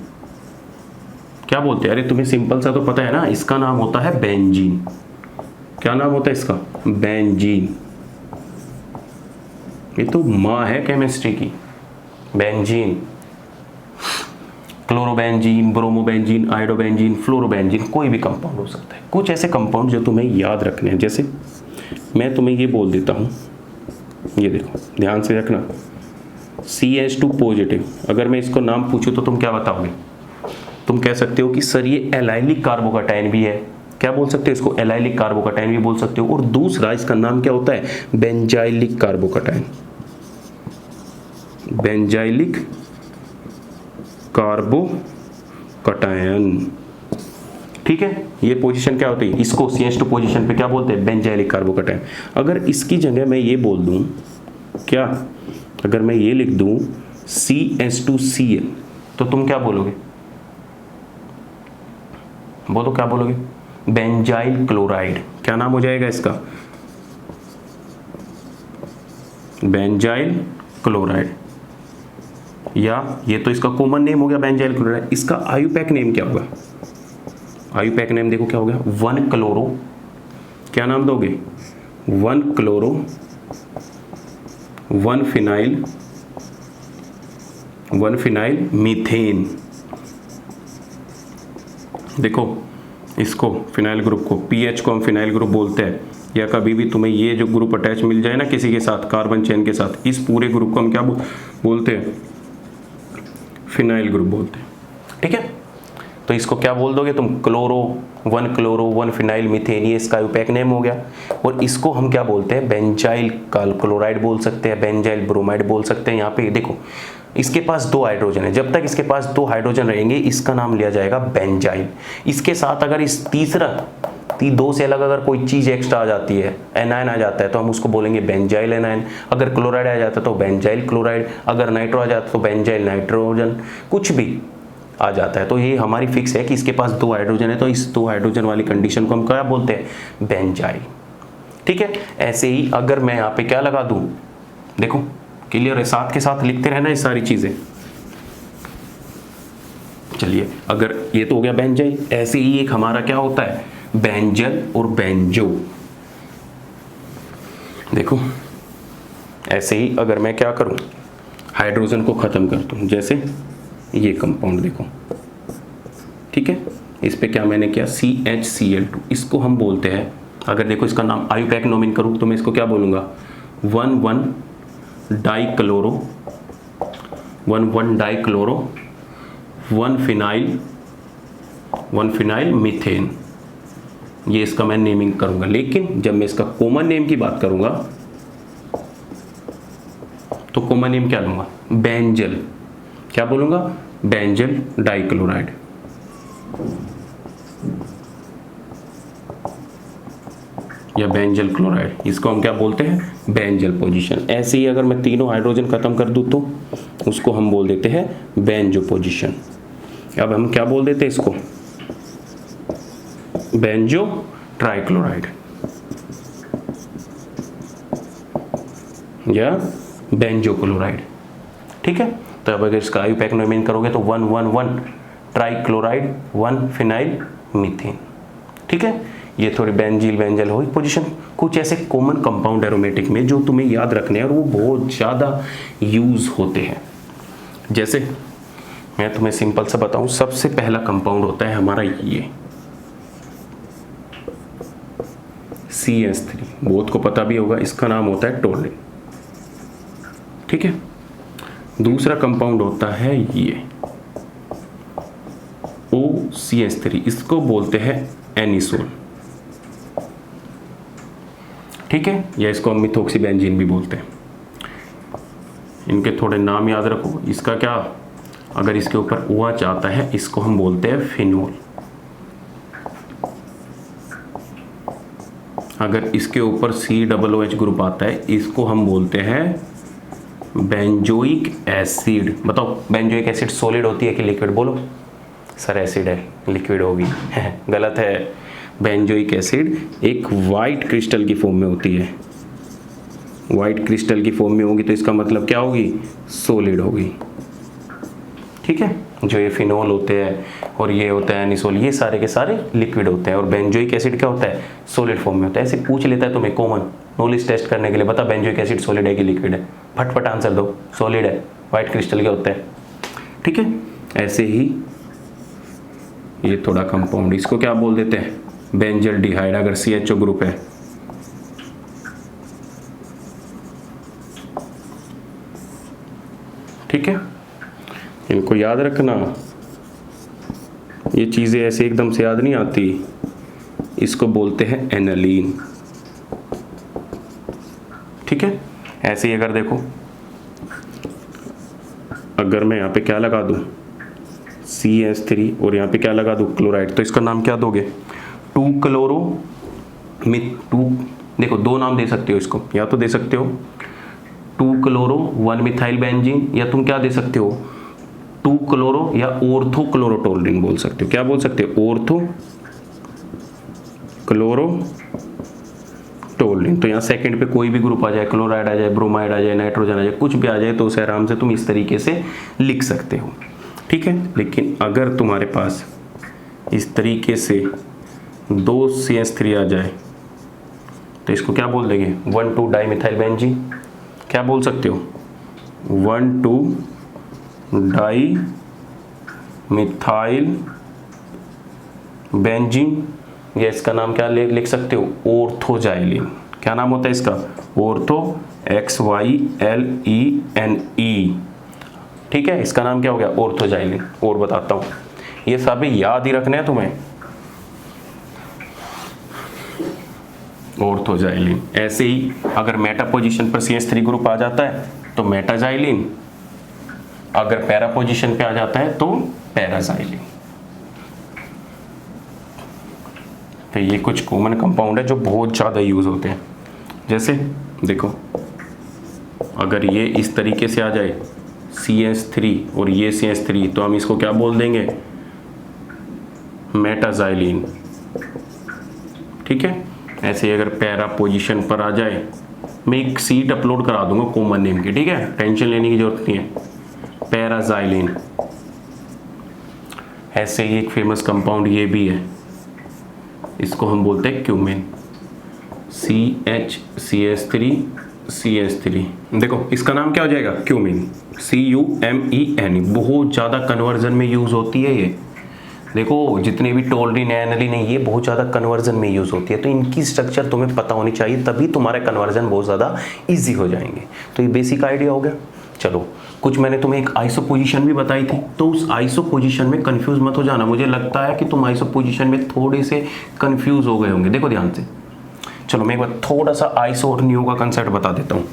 क्या बोलते हैं, अरे तुम्हें सिंपल सा तो पता है ना, इसका नाम होता है बेंजीन। क्या नाम होता है इसका, बेंजीन। ये तो माँ है केमिस्ट्री की, benzene. Chlorobenzene, bromobenzene, iodobenzene, fluorobenzene, कोई भी कंपाउंड हो सकता है। कुछ ऐसे कंपाउंड जो तुम्हें याद रखने हैं, जैसे मैं तुम्हें ये बोल देता हूँ, ये देखो ध्यान से रखना, CH2 पॉजिटिव। अगर मैं इसको नाम पूछूं तो तुम क्या बताओगे, तुम कह सकते हो कि सर ये एलाइलिक कार्बोकैटायन भी है। क्या बोल सकते हो इसको, एलाइलिक कार्बोकैटायन भी बोल सकते हो। और दूसरा इसका नाम क्या होता है, बेंजाइलिक कार्बोकैटायन, बेंजाइलिक कार्बोकैटायन, ठीक है। ये पोजीशन क्या होती है, इसको CH2 पोजीशन पे क्या बोलते हैं, बेंजाइलिक कार्बोकैटायन। अगर इसकी जगह मैं ये बोल दूं, क्या, अगर मैं ये लिख दूं CH2Cl, तो तुम क्या बोलोगे, बोलो क्या बोलोगे, बेंजाइल क्लोराइड। क्या नाम हो जाएगा इसका, बेंजाइल क्लोराइड। या ये तो इसका कॉमन नेम हो गया बेंजाइल क्लोराइड। इसका IUPAC नेम क्या होगा, IUPAC नेम देखो क्या हो गया, 1 क्लोरो, क्या नाम दोगे, 1 क्लोरो 1 फिनाइल, 1 फिनाइल मीथेन। देखो इसको फिनाइल ग्रुप को, PH को हम फिनाइल ग्रुप बोलते हैं। या कभी भी तुम्हें ये जो ग्रुप अटैच मिल जाए ना किसी के साथ, कार्बन चेन के साथ, इस पूरे ग्रुप को हम क्या बोलते हैं, फिनाइल ग्रुप बोलते हैं, ठीक है। तो इसको क्या बोल दोगे तुम, क्लोरो 1 फिनाइल मीथेन, ये इसका IUPAC नेम हो गया। और इसको हम क्या बोलते हैं, बेंजाइल क्लोराइड बोल सकते हैं, बेंजाइल ब्रोमाइड बोल सकते हैं। यहाँ पे देखो इसके पास 2 हाइड्रोजन है, जब तक इसके पास 2 हाइड्रोजन रहेंगे इसका नाम लिया जाएगा बेंजाइल। इसके साथ अगर इस तीसरा 2 से अलग अगर कोई चीज एक्स्ट्रा आ जाती है, एनायन आ जाता है, तो हम उसको बोलेंगे बेंजाइल एनायन। अगर क्लोराइड आ जाता है तो बेंजाइल क्लोराइड, अगर नाइट्रो आ जाता है तो बेंजाइल नाइट्रोजन, कुछ भी आ जाता है तो ये हमारी फिक्स है कि इसके पास 2 हाइड्रोजन है, तो इस 2 हाइड्रोजन वाली कंडीशन को हम क्या बोलते हैं, बेंजाइल, ठीक है। ऐसे ही अगर मैं यहाँ पे क्या लगा दूं, देखो क्लियर है, साथ के साथ लिखते रहना ये सारी चीजें। चलिए अगर ये तो हो गया बेंजाइल, ऐसे ही एक हमारा क्या होता है, बेंजल और बेंजो। देखो ऐसे ही अगर मैं क्या करूं, हाइड्रोजन को खत्म कर दूं, जैसे ये कंपाउंड देखो, ठीक है, इस पे क्या मैंने किया, CHCl2, इसको हम बोलते हैं, अगर देखो इसका नाम IUPAC नोमिन करूं तो मैं इसको क्या बोलूंगा, 1,1 डाइक्लोरो 1 फिनाइल मीथेन, ये इसका मैं नेमिंग करूंगा। लेकिन जब मैं इसका कॉमन नेम की बात करूंगा तो कॉमन नेम क्या लूंगा, बेंजल, क्या बोलूंगा, बेंजल डाइक्लोराइड। या बेंजल क्लोराइड, इसको हम क्या बोलते हैं, बेंजल पोजीशन। ऐसे ही अगर मैं तीनों हाइड्रोजन खत्म कर दूं तो उसको हम बोल देते हैं बेंजो पोजीशन। अब हम क्या बोल देते हैं इसको, बेंजो ट्राइक्लोराइड या बेंजो क्लोराइड, ठीक है। तो अब अगर इसका IUPAC नोमिन करोगे तो 1,1,1 ट्राइक्लोराइड 1 फिनाइल मीथेन। ठीक है, ये थोड़ी बेंजील बेंजल हो पोजीशन। कुछ ऐसे कॉमन कंपाउंड एरोमेटिक में जो तुम्हें याद रखने हैं और वो बहुत ज़्यादा यूज होते हैं। जैसे मैं तुम्हें सिंपल सा बताऊं, सबसे पहला कंपाउंड होता है हमारा ये CH3, बहुत को पता भी होगा, इसका नाम होता है टोलिन। ठीक है, दूसरा कंपाउंड होता है ये OCH3, इसको बोलते हैं एनिसोल। ठीक है, या इसको हम मिथोक्सीबेंजीन भी बोलते हैं। इनके थोड़े नाम याद रखो। इसका क्या, अगर इसके ऊपर OH आता है इसको हम बोलते हैं फिनोल। अगर इसके ऊपर COOH ग्रुप आता है इसको हम बोलते हैं बेंजोइक एसिड। बताओ, बेंजोइक एसिड सॉलिड होती है कि लिक्विड? बोलो सर एसिड है, लिक्विड होगी। गलत है, बेंजोइक एसिड एक वाइट क्रिस्टल की फॉर्म में होती है। वाइट क्रिस्टल की फॉर्म में होगी तो इसका मतलब क्या होगी? सॉलिड होगी। ठीक है, जो ये फिनोल होते हैं और ये होता है एनिसोल, ये सारे के सारे लिक्विड होते हैं। और बेंजोइक एसिड क्या होता है? सॉलिड फॉर्म में होता है। ऐसे पूछ लेता है तुम्हें कॉमन नॉलेज टेस्ट करने के लिए, बता बेंजोइक एसिड सॉलिड है कि लिक्विड है? फटफट आंसर दो, सॉलिड है, वाइट क्रिस्टल के होते हैं। ठीक है, ऐसे ही ये थोड़ा कंपाउंड, इसको क्या बोल देते हैं? बेंजल डिहाइड, अगर CHO ग्रुप है। ठीक है, इनको याद रखना, ये चीज़ें ऐसे एकदम से याद नहीं आती। इसको बोलते हैं एनालीन। ठीक है, ऐसे ही अगर देखो, अगर मैं यहाँ पे क्या लगा दूँ CH3 और यहाँ पे क्या लगा दूँ क्लोराइड, तो इसका नाम क्या दोगे? 2-क्लोरो देखो दो नाम दे सकते हो इसको, या तो दे सकते हो 2-क्लोरो 1-मिथाइल बेंजीन, या तुम क्या दे सकते हो 2-क्लोरो या ऑर्थो क्लोरोटोलिन बोल सकते हो। क्या बोल सकते हो? ऑर्थो क्लोरोटोलिन। तो यहाँ सेकंड पे कोई भी ग्रुप आ जाए, क्लोराइड आ जाए, ब्रोमाइड आ जाए, नाइट्रोजन आ जाए, कुछ भी आ जाए तो उसे आराम से तुम इस तरीके से लिख सकते हो। ठीक है, लेकिन अगर तुम्हारे पास इस तरीके से 2 CH3 आ जाए तो इसको क्या बोल देंगे? 1,2 डाइमिथाइल बेंजीन। क्या बोल सकते हो? 1,2 डाइमिथाइल बेंजीन, या इसका नाम क्या लिख सकते हो? ऑर्थोजाइलिन। क्या नाम होता है इसका? Ortho, XYLENE। ठीक है, इसका नाम क्या हो गया? ऑर्थोजाइलिन। और बताता हूं, ये सभी याद ही रखने हैं तुम्हें। ऑर्थोजाइलिन। ऐसे ही अगर मेटा पोजीशन पर CH3 ग्रुप आ जाता है तो मेटाजाइलिन, अगर पैरा पोजीशन पे आ जाता है तो पैराजाइलिन। तो ये कुछ कॉमन कंपाउंड है जो बहुत ज़्यादा यूज होते हैं। जैसे देखो, अगर ये इस तरीके से आ जाए CH3 और ये CH3 तो हम इसको क्या बोल देंगे? मेटाजाइलिन। ठीक है, ऐसे अगर पैरा पोजीशन पर आ जाए, मैं एक सीट अपलोड करा दूंगा कॉमन नेम की। ठीक है, टेंशन लेने की जरूरत नहीं है। पैराजाइलिन। ऐसे ही एक फेमस कंपाउंड ये भी है, इसको हम बोलते हैं क्यूमेन। CH3 देखो इसका नाम क्या हो जाएगा? क्यूमेन। CUMEN। बहुत ज़्यादा कन्वर्जन में यूज़ होती है ये। देखो जितने भी टोलरिन एनालिन है ये बहुत ज़्यादा कन्वर्जन में यूज़ होती है, तो इनकी स्ट्रक्चर तुम्हें पता होनी चाहिए, तभी तुम्हारे कन्वर्जन बहुत ज़्यादा इजी हो जाएंगे। तो ये बेसिक आइडिया हो गया। चलो, कुछ मैंने तुम्हें एक आइसो पोजीशन भी बताई थी, तो उस आइसो पोजीशन में कंफ्यूज मत हो जाना। मुझे लगता है कि तुम आइसो पोजीशन में थोड़े से कंफ्यूज हो गए होंगे। देखो ध्यान से, चलो मैं एक बार थोड़ा सा आइसो और नियो का कंसेप्ट बता देता हूँ।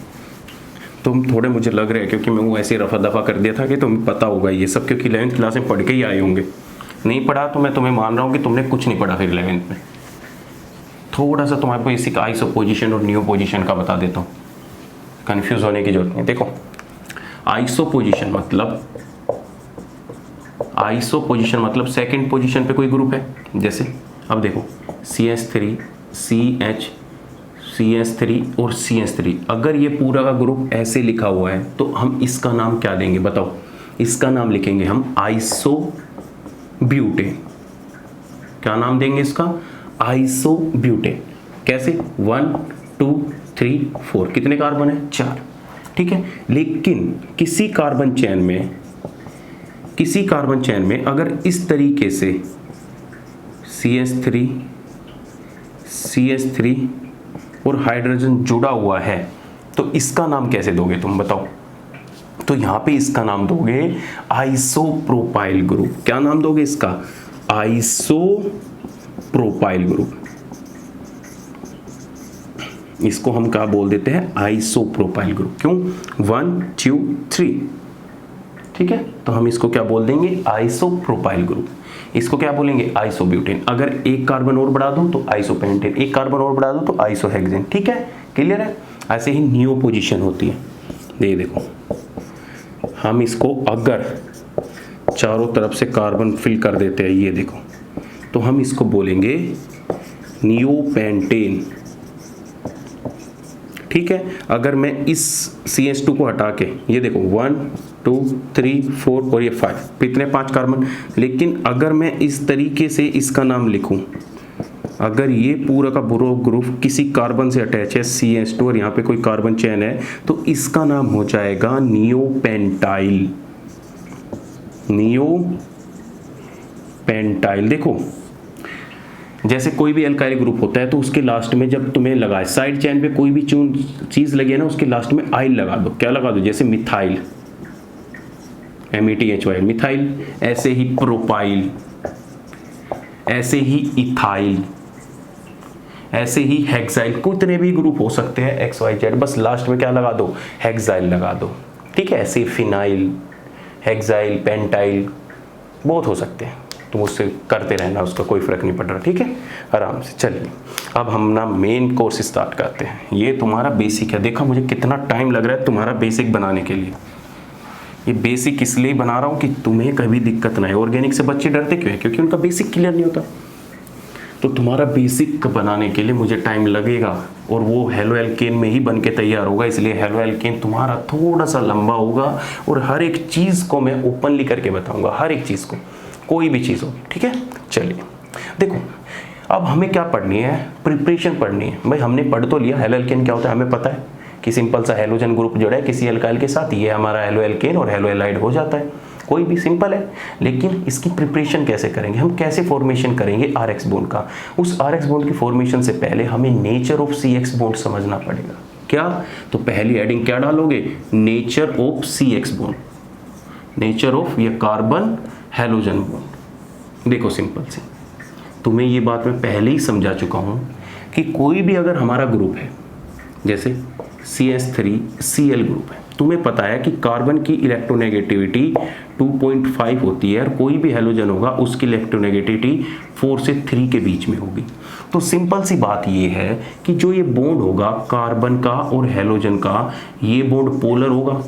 तुम थोड़े मुझे लग रहे हैं, क्योंकि मैं वो ऐसे रफा दफा कर दिया था कि तुम्हें पता होगा ये सब, क्योंकि 11th क्लास में पढ़ के ही आए होंगे। नहीं पढ़ा तो मैं तुम्हें मान रहा हूँ कि तुमने कुछ नहीं पढ़ा फिर 11th में। थोड़ा सा तुम्हारे बेसिक आइसो पोजीशन और नियो पोजीशन का बता देता हूँ, कंफ्यूज होने की जरूरत नहीं। देखो आइसो पोजीशन मतलब सेकंड पोजीशन पे कोई ग्रुप है। जैसे अब देखो CH3 और CH3, अगर ये पूरा का ग्रुप ऐसे लिखा हुआ है तो हम इसका नाम क्या देंगे? बताओ, इसका नाम लिखेंगे हम आइसो ब्यूटेन। क्या नाम देंगे इसका? आइसोब्यूटेन। कैसे? 1 2 3 4, कितने कार्बन है? 4। ठीक है, लेकिन किसी कार्बन चेन में अगर इस तरीके से CH3 और हाइड्रोजन जुड़ा हुआ है तो इसका नाम कैसे दोगे तुम बताओ? तो यहां पे इसका नाम दोगे आइसोप्रोपाइल ग्रुप। क्या नाम दोगे इसका? Isopropyl group. इसको हम क्या बोल देते हैं? Isopropyl group. क्यों? 1 2 3। ठीक है, तो हम इसको क्या बोल देंगे? Isopropyl group. इसको क्या बोलेंगे? आइसोब्यूटेन। अगर एक कार्बन और बढ़ा दो तो आइसोपेंटेन, एक कार्बन और बढ़ा दो तो आइसोहेक्सेन। ठीक है, क्लियर है? ऐसे ही नियो पोजीशन होती है। ये देखो, हम इसको अगर चारों तरफ से कार्बन फिल कर देते हैं, ये देखो, तो हम इसको बोलेंगे नियोपेंटेन। ठीक है, अगर मैं इस CH2 को हटा के, ये देखो 1 2 3 4 और ये 5, कितने? 5 कार्बन। लेकिन अगर मैं इस तरीके से इसका नाम लिखूं, अगर ये पूरा का पूरा ग्रुप किसी कार्बन से अटैच है CH2 और यहाँ पे कोई कार्बन चेन है तो इसका नाम हो जाएगा नियोपेंटाइल। नियोपेंटाइल। देखो, जैसे कोई भी एल्काइल ग्रुप होता है तो उसके लास्ट में जब तुम्हें लगा साइड चेन पे कोई भी चीज लगी है ना, उसके लास्ट में आइल लगा दो। क्या लगा दो? जैसे मिथाइल, METHYL, मिथाइल। ऐसे ही प्रोपाइल, ऐसे ही इथाइल, ऐसे ही हेक्साइल। कितने भी ग्रुप हो सकते हैं XYZ, बस लास्ट में क्या लगा दो? हेक्साइल लगा दो। ठीक है, ऐसे फिनाइल, हेक्साइल, पेंटाइल, बहुत हो सकते हैं। तुम उससे करते रहना, उसका कोई फर्क नहीं पड़ रहा। ठीक है, आराम से। चलिए अब हम ना मेन कोर्स स्टार्ट करते हैं। ये तुम्हारा बेसिक है। देखा मुझे कितना टाइम लग रहा है तुम्हारा बेसिक बनाने के लिए। ये बेसिक इसलिए बना रहा हूँ कि तुम्हें कभी दिक्कत ना आए। ऑर्गेनिक से बच्चे डरते क्यों है? क्योंकि उनका बेसिक क्लियर नहीं होता। तो तुम्हारा बेसिक बनाने के लिए मुझे टाइम लगेगा और वो हेलो एल्केन में ही बन के तैयार होगा। इसलिए हेलो एल्केन तुम्हारा थोड़ा सा लंबा होगा और हर एक चीज़ को मैं ओपनली करके बताऊंगा, हर एक चीज़ को, कोई भी चीज़ हो। ठीक है, चलिए देखो, अब हमें क्या पढ़नी है? प्रिपरेशन पढ़नी है। भाई हमने पढ़ तो लिया हेलो एल्केन क्या होता है, हमें पता है कि सिंपल सा हेलोजन ग्रुप जुड़ा है किसी एल्काइल के साथ, ये हमारा हेलो एल्केन और हेलो एलाइड हो जाता है। कोई भी सिंपल है। लेकिन इसकी प्रिपरेशन कैसे करेंगे? हम कैसे फॉर्मेशन करेंगे RX बॉन्ड का? उस RX बॉन्ड की फॉर्मेशन से पहले हमें नेचर ऑफ CX बॉन्ड समझना पड़ेगा। क्या? तो पहली हेडिंग क्या डालोगे? Nature of CX bond, nature of ये कार्बन हेलोजन बॉन्ड। देखो सिंपल सी, तुम्हें ये बात मैं पहले ही समझा चुका हूं कि कोई भी अगर हमारा ग्रुप है, जैसे CH3Cl ग्रुप है, तुम्हें पता है कि कार्बन की इलेक्ट्रोनेगेटिविटी 2.5 होती है और कोई भी हेलोजन होगा उसकी इलेक्ट्रोनेगेटिविटी 4 से 3 के बीच में होगी। तो सिंपल सी बात ये है कि जो ये बॉन्ड होगा कार्बन का और हेलोजन का, ये बॉन्ड पोलर होगा।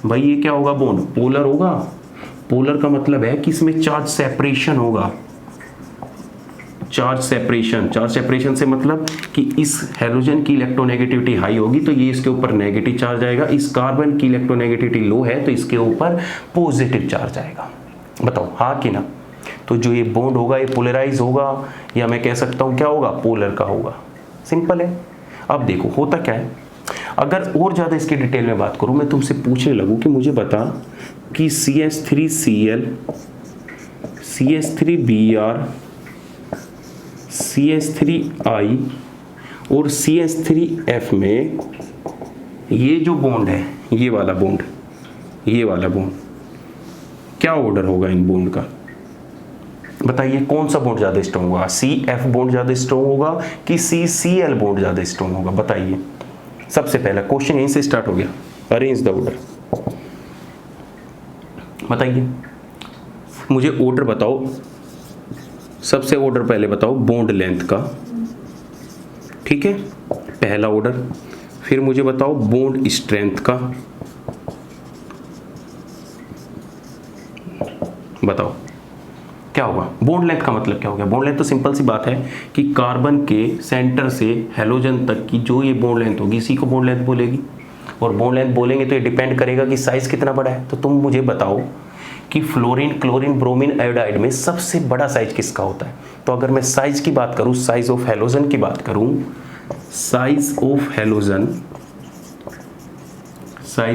भाई ये क्या होगा? बॉन्ड पोलर होगा। पोलर का मतलब है कि इसमें चार्ज सेपरेशन होगा। चार्ज सेपरेशन से मतलब कि इस हेलोजन की इलेक्ट्रोनेगेटिविटी हाई होगी तो ये इसके ऊपर नेगेटिव चार्ज आएगा, इस कार्बन की इलेक्ट्रोनेगेटिविटी लो है तो इसके ऊपर पॉजिटिव चार्ज आएगा। बताओ हाँ कि ना? तो जो ये बॉन्ड होगा ये पोलराइज होगा, या मैं कह सकता हूँ क्या होगा? पोलर का होगा। सिंपल है। अब देखो होता क्या है, अगर और ज़्यादा इसकी डिटेल में बात करूँ, मैं तुमसे पूछने लगूँ कि मुझे बता कि CH3Cl, CH3Br, CH3I और CH3F में ये जो बॉन्ड है, ये वाला बॉन्ड क्या ऑर्डर होगा इन बॉन्ड का? बताइए कौन सा बॉन्ड ज़्यादा स्ट्रॉन्ग होगा? CF बॉन्ड ज़्यादा स्ट्रॉन्ग होगा कि CCl बॉन्ड ज़्यादा स्ट्रॉन्ग होगा? बताइए। सबसे पहला क्वेश्चन यहीं से स्टार्ट हो गया। Arrange the order. बताइए मुझे ऑर्डर बताओ। सबसे ऑर्डर पहले बताओ बॉन्ड लेंथ का, ठीक है, पहला ऑर्डर। फिर मुझे बताओ बॉन्ड स्ट्रेंथ का, बताओ क्या होगा? बॉन्ड लेंथ का मतलब क्या हो गया? बॉन्ड लेंथ तो सिंपल सी बात है कि कार्बन के सेंटर से हेलोजन तक की जो ये बॉन्ड लेंथ होगी इसी को बॉन्ड लेंथ बोलेगी। और बॉन्ड लेंथ बोलेंगे तो ये डिपेंड करेगा कि साइज कितना बड़ा है। तो तुम मुझे बताओ कि फ्लोरीन क्लोरीन ब्रोमीन आयोडाइड में सबसे बड़ा साइज किसका होता है। तो अगर मैं साइज की बात करूं, साइज ऑफ हैलोजन की बात करूं, साइज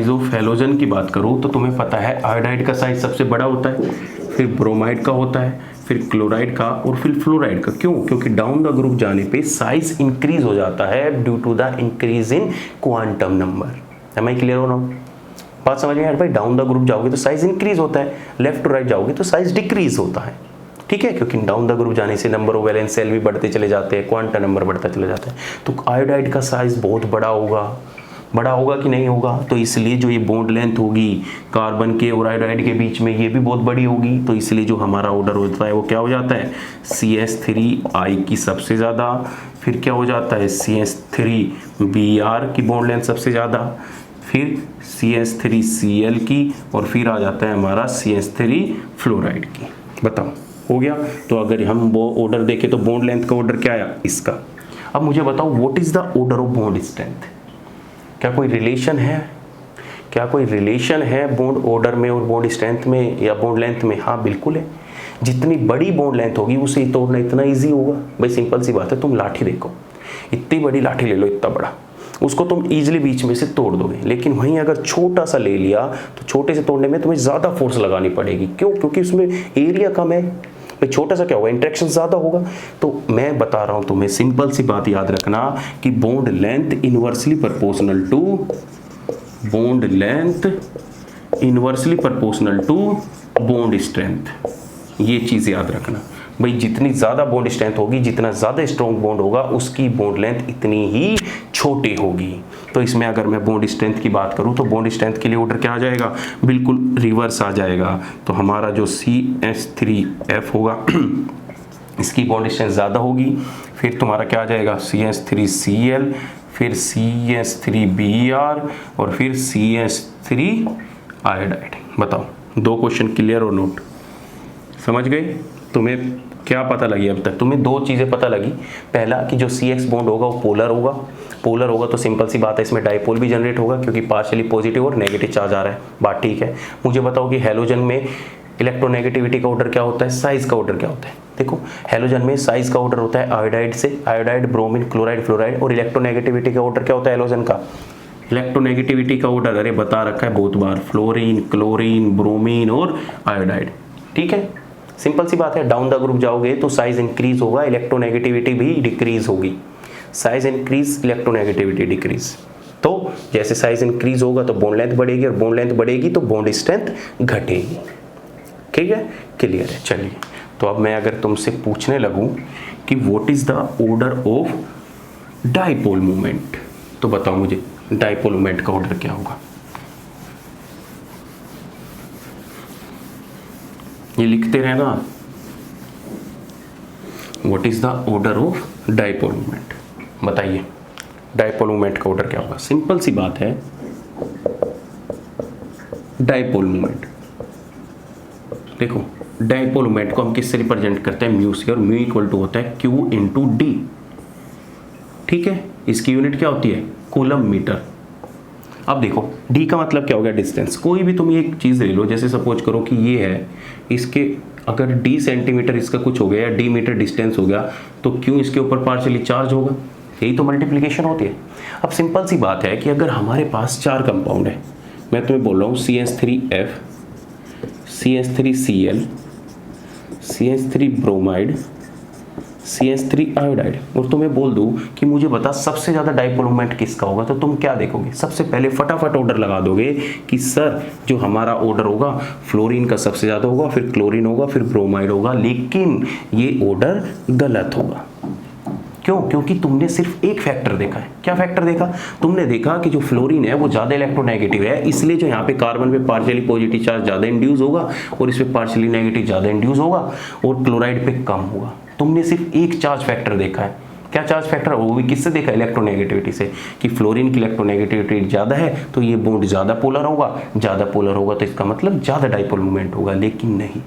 ऑफ हैलोजन की बात करूं तो तुम्हें पता है आयोडाइड का साइज सबसे बड़ा होता है, फिर ब्रोमाइड का होता है, फिर क्लोराइड का और फिर फ्लोराइड का। क्यों? क्योंकि डाउन द ग्रुप जाने पे साइज इंक्रीज हो जाता है due to the increase in quantum number. Am I clear हो ना? बात समझ में आ रही भाई? डाउन द ग्रुप जाओगे तो साइज इंक्रीज होता है, लेफ्ट टू राइट जाओगे तो साइज डिक्रीज होता है। ठीक है, क्योंकि डाउन द ग्रुप जाने से नंबर ऑफ वैलेंस सेल भी बढ़ते चले जाते हैं, क्वांटम नंबर बढ़ता चला जाता है। तो आयोडाइड का साइज बहुत बड़ा होगा कि नहीं होगा? तो इसलिए जो ये बॉन्ड लेंथ होगी कार्बन के और आयोडाइड के बीच में ये भी बहुत बड़ी होगी। तो इसलिए जो हमारा ऑर्डर होता है वो क्या हो जाता है, CH3I की सबसे ज़्यादा, फिर क्या हो जाता है CH3Br की बॉन्ड लेंथ सबसे ज़्यादा, फिर CH3Cl की, और फिर आ जाता है हमारा CH3 फ्लोराइड की। बताओ हो गया? तो अगर हम वो ऑर्डर देखें तो बॉन्ड लेंथ का ऑर्डर क्या आया इसका। अब मुझे बताओ what is the order of bond strength? क्या कोई रिलेशन है बॉन्ड ऑर्डर में और बॉन्ड स्ट्रेंथ में या बॉन्ड लेंथ में? हाँ बिल्कुल है। जितनी बड़ी बॉन्ड लेंथ होगी उसे तोड़ना इतना ईजी होगा। भाई सिंपल सी बात है, तुम लाठी देखो, इतनी बड़ी लाठी ले लो, इतना बड़ा, उसको तुम इजीली बीच में से तोड़ दोगे। लेकिन वहीं अगर छोटा सा ले लिया तो छोटे से तोड़ने में तुम्हें ज़्यादा फोर्स लगानी पड़ेगी। क्यों? क्योंकि उसमें एरिया कम है। भाई छोटा सा क्या होगा, इंटरेक्शन ज़्यादा होगा। तो मैं बता रहा हूँ तुम्हें, सिंपल सी बात याद रखना कि bond length inversely proportional to bond strength. ये चीज़ याद रखना भाई, जितनी ज़्यादा बॉन्ड स्ट्रेंथ होगी, जितना ज़्यादा स्ट्रॉन्ग बॉन्ड होगा, उसकी बॉन्ड लेंथ इतनी ही छोटी होगी। तो इसमें अगर मैं बॉन्ड स्ट्रेंथ की बात करूं तो बॉन्ड स्ट्रेंथ के लिए ऑर्डर क्या आ जाएगा, बिल्कुल रिवर्स आ जाएगा। तो हमारा जो CH3F होगा इसकी बॉन्ड स्ट्रेंथ ज़्यादा होगी, फिर तुम्हारा क्या आ जाएगा CH3Cl, फिर CH3Br और फिर CH3 आयोडाइड। बताओ, दो क्वेश्चन क्लियर और नोट? समझ गए? तुम्हें क्या पता लगी अब तक? तुम्हें दो चीज़ें पता लगी। पहला कि जो CX बॉन्ड होगा वो पोलर होगा तो सिंपल सी बात है इसमें डाइपोल भी जनरेट होगा क्योंकि पार्शियली पॉजिटिव और नेगेटिव चार्ज आ रहा है। बात ठीक है। मुझे बताओ कि हैलोजन में इलेक्ट्रोनेगेटिविटी का ऑर्डर क्या होता है, साइज का ऑर्डर क्या होता है? देखो हैलोजन में साइज का ऑर्डर होता है आयोडाइड से, आयोडाइड ब्रोमीन क्लोराइड फ्लोराइड, और इलेक्ट्रोनेगेटिविटी का ऑर्डर क्या होता है हैलोजन का? इलेक्ट्रोनेगेटिविटी का ऑर्डर अरे बता रखा है बहुत बार, फ्लोरीन क्लोरीन ब्रोमीन और आयोडाइड। ठीक है, सिंपल सी बात है। डाउन द ग्रुप जाओगे तो साइज इंक्रीज होगा, इलेक्ट्रोनेगेटिविटी भी डिक्रीज होगी। Size increase, electronegativity decrease. तो जैसे साइज इंक्रीज होगा तो बॉन्ड लेंथ बढ़ेगी, और बॉन्ड लेंथ बढ़ेगी तो बॉन्ड स्ट्रेंथ घटेगी। ठीक है, क्लियर है? चलिए, तो अब मैं अगर तुमसे पूछने लगूं कि what is the order of dipole movement, तो बताओ मुझे डाइपोल मूवमेंट का ऑर्डर क्या होगा? ये लिखते रहना, what is the order of dipole movement. बताइए डाइपोल मूवमेंट का ऑर्डर क्या होगा? सिंपल सी बात है, डाइपोल मूवमेंट देखो, डाइपोल मूवमेंट को हम किससे रिप्रेजेंट करते हैं? म्यू से, और म्यू इक्वल टू होता है Q इंटू डी। ठीक है, इसकी यूनिट क्या होती है? Coulomb metre. अब देखो d का मतलब क्या हो गया? डिस्टेंस। कोई भी तुम एक चीज़ ले लो, जैसे सपोज करो कि ये है, इसके अगर d सेंटीमीटर इसका कुछ हो गया या d मीटर डिस्टेंस हो गया तो q इसके ऊपर पार्शियली चार्ज होगा। यही तो मल्टीप्लिकेशन होती है। अब सिंपल सी बात है कि अगर हमारे पास 4 कंपाउंड है, मैं तुम्हें बोल रहा हूँ CH3F, CH3Cl, CH3 bromide, CH3 iodide, और तुम्हें बोल दूं कि मुझे बता सबसे ज़्यादा डाइपोल मोमेंट किसका होगा, तो तुम क्या देखोगे? सबसे पहले फटाफट ऑर्डर लगा दोगे कि सर जो हमारा ऑर्डर होगा फ्लोरीन का सबसे ज़्यादा होगा, फिर क्लोरीन होगा, फिर ब्रोमाइड होगा। लेकिन ये ऑर्डर गलत होगा। क्यों? क्योंकि तुमने सिर्फ एक फैक्टर देखा है। क्या फैक्टर देखा? तुमने देखा कि जो फ्लोरीन है वो ज़्यादा इलेक्ट्रोनेगेटिव है, इसलिए जो यहाँ पे कार्बन पे पार्शियली पॉजिटिव चार्ज ज़्यादा इंड्यूस होगा और इस पे पार्शियली नेगेटिव ज़्यादा इंड्यूस होगा, और क्लोराइड पे कम होगा। तुमने सिर्फ एक चार्ज फैक्टर देखा है। क्या चार्ज फैक्टर? वो भी किससे देखा? इलेक्ट्रोनेगेटिविटी से, कि फ्लोरीन की इलेक्ट्रोनेगेटिविटी ज़्यादा है तो ये बॉन्ड ज़्यादा पोलर होगा तो इसका मतलब ज़्यादा डाइपोल मोमेंट होगा। लेकिन नहीं,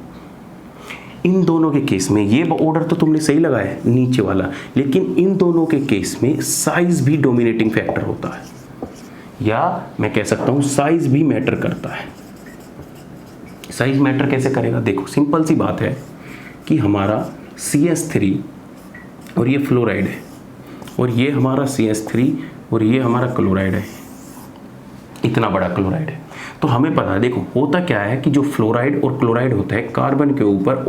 इन दोनों के केस में ये ऑर्डर तो तुमने सही लगाया है नीचे वाला, लेकिन इन दोनों के केस में साइज भी डोमिनेटिंग फैक्टर होता है, या मैं कह सकता हूं साइज भी मैटर करता है। साइज मैटर कैसे करेगा? देखो सिंपल सी बात है कि हमारा CH3 और ये फ्लोराइड है, और ये हमारा CH3 और ये हमारा क्लोराइड है, इतना बड़ा क्लोराइड है। तो हमें पता है, देखो होता क्या है कि जो फ्लोराइड और क्लोराइड होता है कार्बन के ऊपर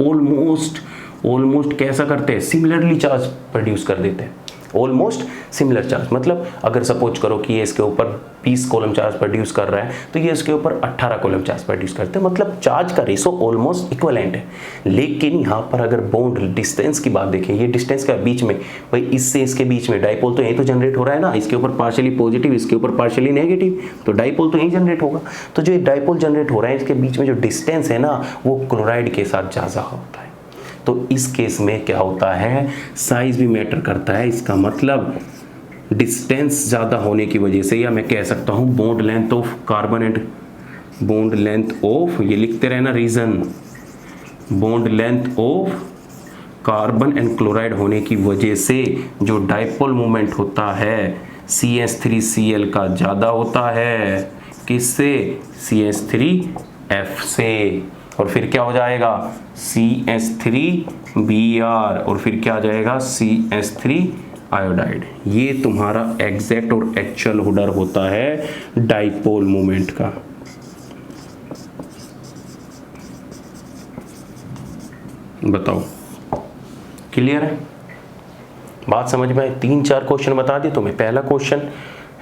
ऑलमोस्ट कैसा करते हैं, सिमिलरली चार्ज प्रोड्यूस कर देते हैं, ऑलमोस्ट सिमिलर चार्ज। मतलब अगर सपोज करो कि ये इसके ऊपर 20 कॉलम चार्ज प्रोड्यूस कर रहा है तो ये इसके ऊपर 18 कॉलम चार्ज प्रोड्यूस करते हैं, मतलब चार्ज का रेशो ऑलमोस्ट इक्विवेलेंट है। लेकिन यहाँ पर अगर बॉन्ड डिस्टेंस की बात देखें, ये डिस्टेंस का बीच में, भाई इससे इसके बीच में डाइपोल तो यही तो जनरेट हो रहा है ना, इसके ऊपर पार्शियली पॉजिटिव, इसके ऊपर पार्शियली नेगेटिव, तो डाइपोल तो यही जनरेट होगा। तो जो डाइपोल जनरेट हो रहा है इसके बीच में जो डिस्टेंस है ना, वो क्लोराइड के साथ ज़्यादा होता है। तो इस केस में क्या होता है, साइज भी मैटर करता है। इसका मतलब डिस्टेंस ज़्यादा होने की वजह से, या मैं कह सकता हूँ bond length of carbon and bond length of, ये लिखते रहना reason, bond length of carbon and chloride होने की वजह से जो डाइपोल मोमेंट होता है CH3Cl का ज़्यादा होता है, किससे, CH3F से। और फिर क्या हो जाएगा, CH3Br, और फिर क्या आ जाएगा, CH3 आयोडाइड। ये तुम्हारा एग्जैक्ट और एक्चुअल ऑर्डर होता है डाइपोल मोमेंट का। बताओ क्लियर है, बात समझ में आई? 3-4 क्वेश्चन बता दिए तुम्हें। पहला क्वेश्चन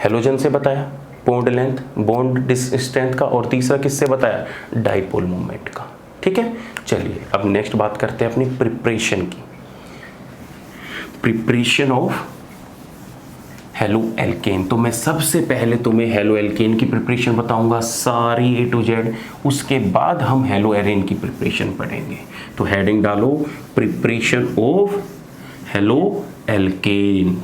हेलोजन से बताया, बॉन्ड लेंथ, बॉन्ड स्ट्रेंथ का, और तीसरा किससे बताया, डाइपोल मोमेंट का। ठीक है, चलिए अब नेक्स्ट बात करते हैं अपनी प्रिपरेशन की। Preparation of halo alkane. तो मैं सबसे पहले तुम्हें हेलो एल्केन की प्रिपरेशन बताऊंगा सारी A to Z, उसके बाद हम हेलो एरेन की प्रिपरेशन पढ़ेंगे। तो हेडिंग डालो, प्रिपरेशन ऑफ हेलो एल्केन।